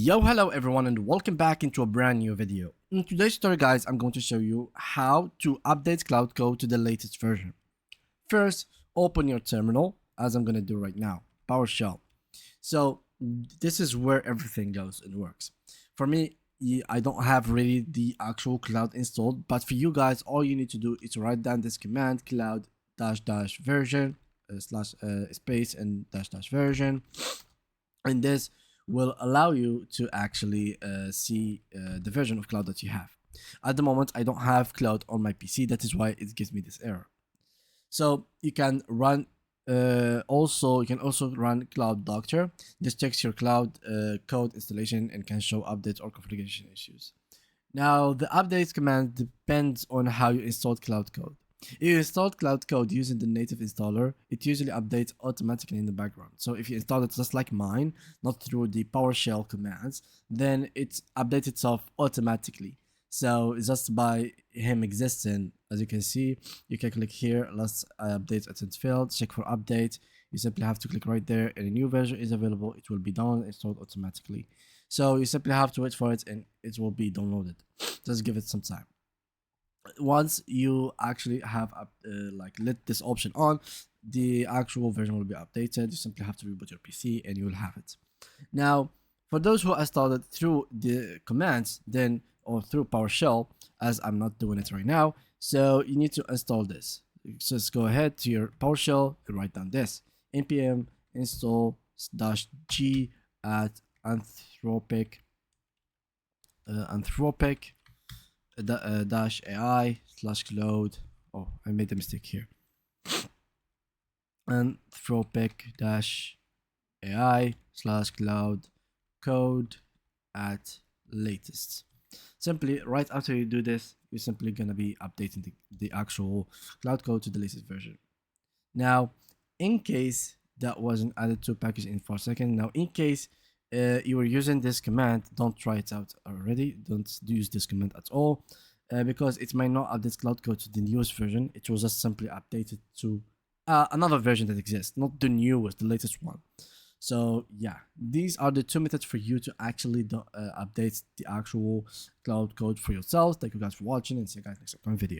Yo, hello everyone and welcome back into a brand new video. In today's tutorial guys, I'm going to show you how to update Cloud Code to the latest version. First, open your terminal, as I'm going to do right now, PowerShell. So this is where everything goes and works. For me, I don't have really the actual Cloud installed, but for you guys, all you need to do is write down this command, cloud dash version slash space and dash version, and this will allow you to actually see the version of Cloud that you have. At the moment, I don't have Cloud on my PC. That is why it gives me this error. So you can run you can also run Cloud Doctor. This checks your Cloud code installation and can show updates or configuration issues. Now, the updates command depends on how you installed Cloud Code. If you installed Cloud Code using the native installer, it usually updates automatically in the background. So if you install it just like mine, not through the PowerShell commands, then it updates itself automatically. So just by him existing, as you can see, you can click here, let's update attend field, check for update. You simply have to click right there and a new version is available. It will be downloaded and installed automatically. So you simply have to wait for it and it will be downloaded. Just give it some time. Once you actually have lit this option on, the actual version will be updated. You simply have to reboot your PC and you will have it. Now, for those who installed it through the commands, then or through PowerShell, as I'm not doing it right now, so you need to install this. So just go ahead to your PowerShell and write down this npm install -g at anthropic dash AI slash Claude. Oh, I made a mistake here. Anthropic dash AI slash Cloud code at latest. Simply right after you do this, you're simply gonna be updating the actual Cloud code to the latest version. Now, in case that wasn't added to package in for a second, now in case you were using this command, don't try it out already. Don't use this command at all because it might not update Cloud Code to the newest version. It will just simply update it to another version that exists, not the newest, the latest one. So yeah, these are the two methods for you to actually update the actual Cloud Code for yourself. Thank you guys for watching and see you guys next time video.